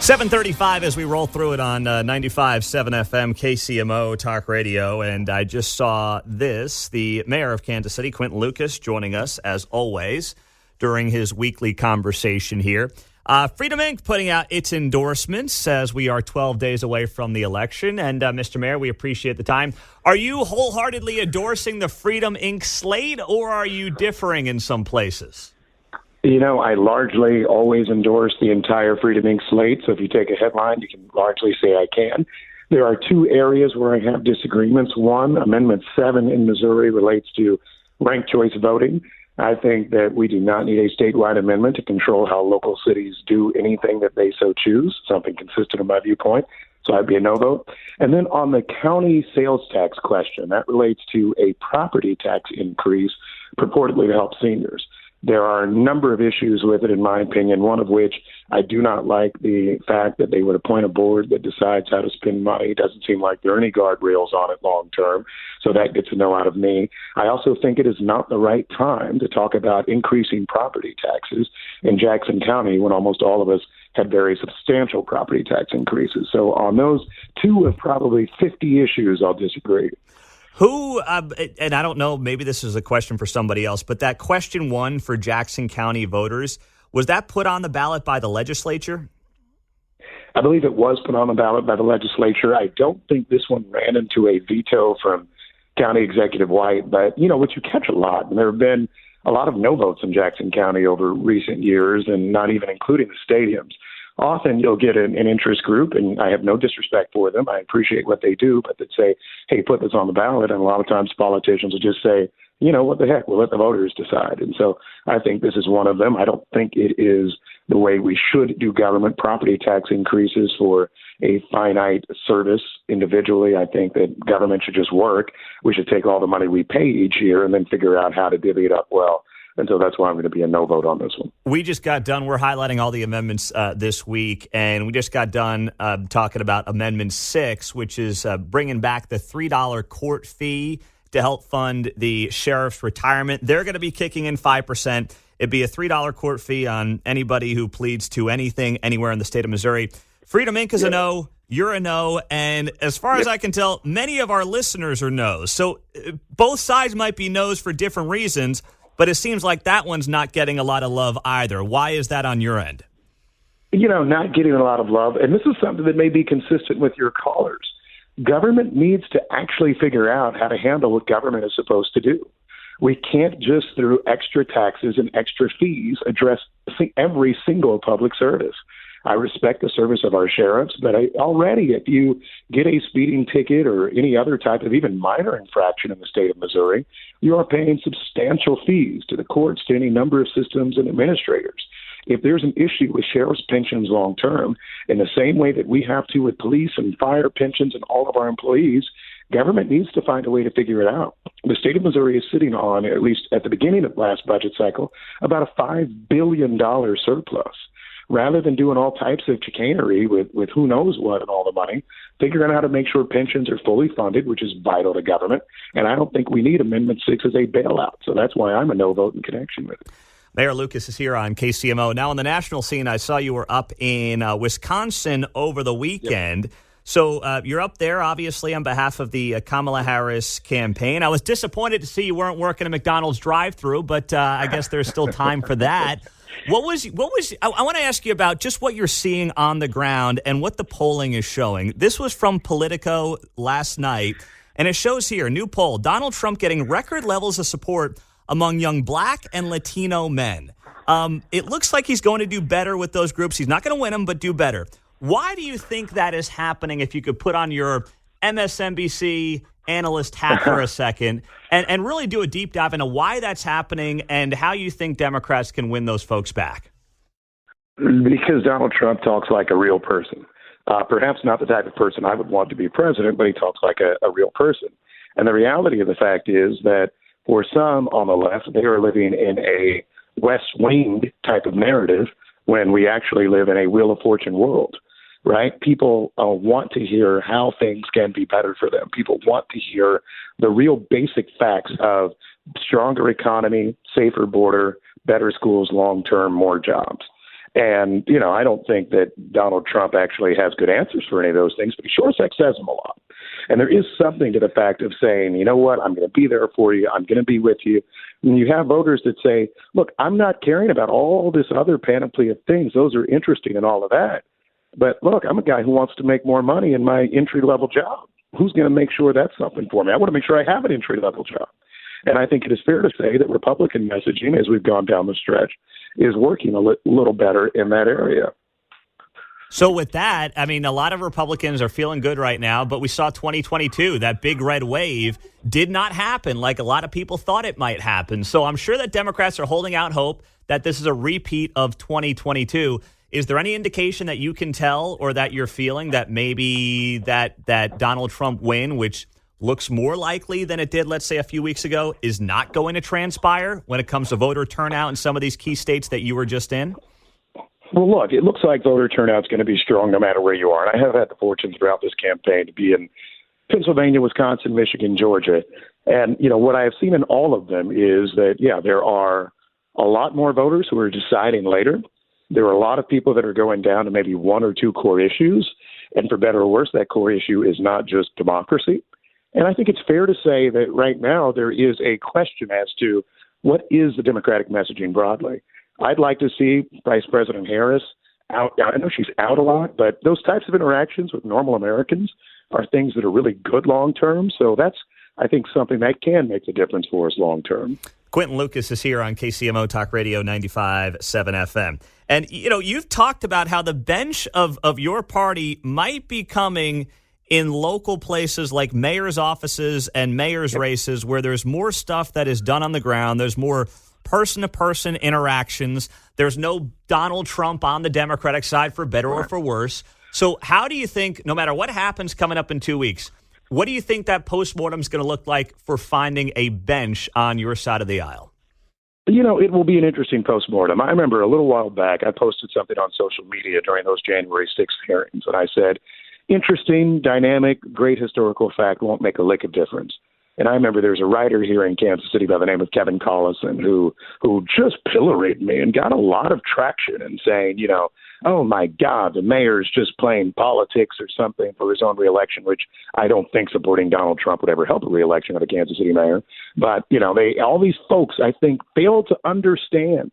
7:35 as we roll through it on 95.7 FM KCMO Talk Radio. And I just saw this, the mayor of Kansas City, Quinton Lucas, joining us as always during his weekly conversation here. Freedom Inc. putting out its endorsements as we are 12 days away from the election. And Mr. Mayor, we appreciate the time. Are you wholeheartedly endorsing the Freedom Inc. slate, or are you differing in some places? You know, I largely always endorse the entire Freedom Inc. slate. So if you take a headline, you can largely say I can. There are two areas where I have disagreements. One, Amendment 7 in Missouri relates to ranked choice voting. I think that we do not need a statewide amendment to control how local cities do anything that they so choose, something consistent in my viewpoint. So I'd be a no vote. And then on the county sales tax question, that relates to a property tax increase purportedly to help seniors. There are a number of issues with it, in my opinion, one of which I do not like the fact that they would appoint a board that decides how to spend money. It doesn't seem like there are any guardrails on it long term, so that gets a no out of me. I also think it is not the right time to talk about increasing property taxes in Jackson County when almost all of us had very substantial property tax increases. So on those two of probably 50 issues, I'll disagree. Who, and I don't know, maybe this is a question for somebody else, but that question one for Jackson County voters, was that put on the ballot by the legislature? I believe it was put on the ballot by the legislature. I don't think this one ran into a veto from County Executive White, but, you know, what you catch a lot, and there have been a lot of no votes in Jackson County over recent years, and not even including the stadiums. Often you'll get an interest group, and I have no disrespect for them. I appreciate what they do, but they'd say, hey, put this on the ballot. And a lot of times politicians will just say, you know, what the heck, we'll let the voters decide. And so I think this is one of them. I don't think it is the way we should do government. Property tax increases for a finite service individually. I think that government should just work. We should take all the money we pay each year and then figure out how to divvy it up well. And so that's why I'm going to be a no vote on this one. We just got done. We're highlighting all the amendments this week, and we just got done talking about Amendment 6, which is bringing back the $3 court fee to help fund the sheriff's retirement. They're going to be kicking in 5%. It'd be a $3 court fee on anybody who pleads to anything anywhere in the state of Missouri. Freedom Inc. is a no. You're a no. And as far as I can tell, many of our listeners are no's. So both sides might be no's for different reasons. But it seems like that one's not getting a lot of love either. Why is that on your end? You know, not getting a lot of love. And this is something that may be consistent with your callers. Government needs to actually figure out how to handle what government is supposed to do. We can't just, through extra taxes and extra fees, address every single public service. I respect the service of our sheriffs, but already if you get a speeding ticket or any other type of even minor infraction in the state of Missouri, you are paying substantial fees to the courts, to any number of systems and administrators. If there's an issue with sheriff's pensions long term, in the same way that we have to with police and fire pensions and all of our employees, government needs to find a way to figure it out. The state of Missouri is sitting on, at least at the beginning of last budget cycle, about a $5 billion surplus. Rather than doing all types of chicanery with who knows what and all the money, figuring out how to make sure pensions are fully funded, which is vital to government. And I don't think we need Amendment 6 as a bailout. So that's why I'm a no vote in connection with it. Mayor Lucas is here on KCMO. Now on the national scene, I saw you were up in Wisconsin over the weekend. Yep. So you're up there, obviously, on behalf of the Kamala Harris campaign. I was disappointed to see you weren't working a McDonald's drive-thru, but I guess there's still time for that. I want to ask you about just what you're seeing on the ground and what the polling is showing. This was from Politico last night, and it shows here, new poll, Donald Trump getting record levels of support among young Black and Latino men. It looks like he's going to do better with those groups. He's not going to win them, but do better. Why do you think that is happening, if you could put on your MSNBC analyst hat for a second and really do a deep dive into why that's happening and how you think Democrats can win those folks back? Because Donald Trump talks like a real person. Perhaps not the type of person I would want to be president, but he talks like a real person. And the reality of the fact is that for some on the left, they are living in a West Wing type of narrative when we actually live in a Wheel of Fortune world. Right? People want to hear how things can be better for them. People want to hear the real basic facts of stronger economy, safer border, better schools, long-term, more jobs. And, I don't think that Donald Trump actually has good answers for any of those things, but he sure as heck says them a lot. And there is something to the fact of saying, you know what, I'm going to be there for you. I'm going to be with you. And you have voters that say, look, I'm not caring about all this other panoply of things. Those are interesting and all of that. But look, I'm a guy who wants to make more money in my entry-level job. Who's going to make sure that's something for me? I want to make sure I have an entry-level job. And I think it is fair to say that Republican messaging, as we've gone down the stretch, is working a little better in that area. So with that, I mean, a lot of Republicans are feeling good right now, but we saw 2022, that big red wave did not happen like a lot of people thought it might happen. So I'm sure that Democrats are holding out hope that this is a repeat of 2022. Is there any indication that you can tell or that you're feeling that maybe that Donald Trump win, which looks more likely than it did, let's say, a few weeks ago, is not going to transpire when it comes to voter turnout in some of these key states that you were just in? Well, look, it looks like voter turnout is going to be strong no matter where you are. And I have had the fortune throughout this campaign to be in Pennsylvania, Wisconsin, Michigan, Georgia. And, what I have seen in all of them is that, there are a lot more voters who are deciding later. There are a lot of people that are going down to maybe one or two core issues. And for better or worse, that core issue is not just democracy. And I think it's fair to say that right now there is a question as to what is the Democratic messaging broadly. I'd like to see Vice President Harris out. I know she's out a lot, but those types of interactions with normal Americans are things that are really good long term. So that's, I think, something that can make the difference for us long term. Quinton Lucas is here on KCMO Talk Radio 95.7 FM. And, you've talked about how the bench of your party might be coming in local places like mayor's offices and mayor's races where there's more stuff that is done on the ground. There's more person-to-person interactions. There's no Donald Trump on the Democratic side, for better or for worse. So how do you think, no matter what happens coming up in 2 weeks, what do you think that postmortem is going to look like for finding a bench on your side of the aisle? It will be an interesting postmortem. I remember a little while back, I posted something on social media during those January 6th hearings, and I said, interesting, dynamic, great historical fact won't make a lick of difference. And I remember there's a writer here in Kansas City by the name of Kevin Collison who just pilloried me and got a lot of traction in saying, oh, my God, the mayor's just playing politics or something for his own reelection, which I don't think supporting Donald Trump would ever help a reelection of a Kansas City mayor. But, all these folks, I think, fail to understand.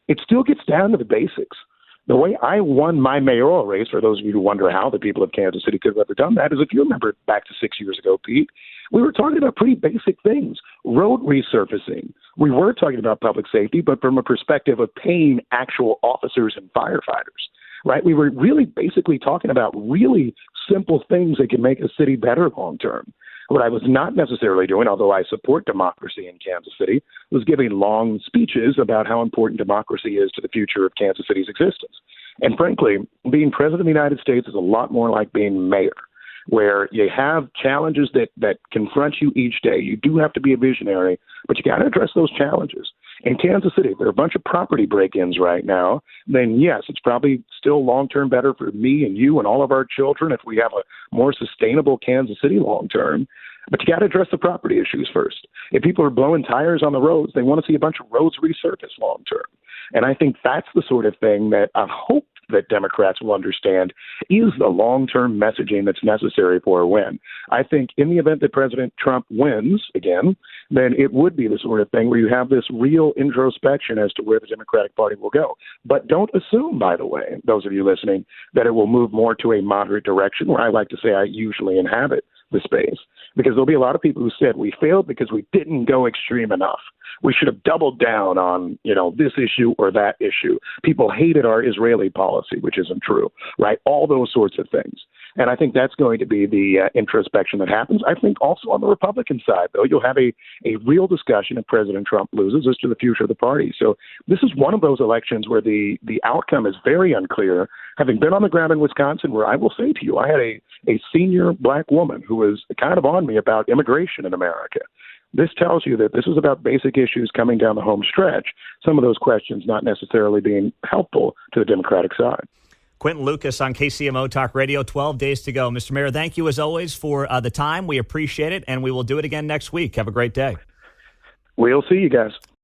It still gets down to the basics. The way I won my mayoral race, for those of you who wonder how the people of Kansas City could have ever done that, is if you remember back to 6 years ago, Pete, we were talking about pretty basic things. Road resurfacing. We were talking about public safety, but from a perspective of paying actual officers and firefighters, right? We were really basically talking about really simple things that can make a city better long term. What I was not necessarily doing, although I support democracy in Kansas City, was giving long speeches about how important democracy is to the future of Kansas City's existence. And frankly, being president of the United States is a lot more like being mayor, where you have challenges that confront you each day. You do have to be a visionary, but you got to address those challenges. In Kansas City, if there are a bunch of property break-ins right now, then yes, it's probably still long-term better for me and you and all of our children if we have a more sustainable Kansas City long-term. But you got to address the property issues first. If people are blowing tires on the roads, they want to see a bunch of roads resurfaced long-term. And I think that's the sort of thing that I hope that Democrats will understand is the long-term messaging that's necessary for a win. I think in the event that President Trump wins again, then it would be the sort of thing where you have this real introspection as to where the Democratic Party will go. But don't assume, by the way, those of you listening, that it will move more to a moderate direction, where I like to say I usually inhabit the space, because there'll be a lot of people who said we failed because we didn't go extreme enough. We should have doubled down on, this issue or that issue. People hated our Israeli policy, which isn't true, right? All those sorts of things. And I think that's going to be the introspection that happens. I think also on the Republican side, though, you'll have a real discussion if President Trump loses as to the future of the party. So this is one of those elections where the outcome is very unclear. Having been on the ground in Wisconsin, where I will say to you, I had a senior black woman who was kind of on me about immigration in America. This tells you that this is about basic issues coming down the home stretch. Some of those questions not necessarily being helpful to the Democratic side. Quinton Lucas on KCMO Talk Radio, 12 days to go. Mr. Mayor, thank you as always for the time. We appreciate it, and we will do it again next week. Have a great day. We'll see you guys.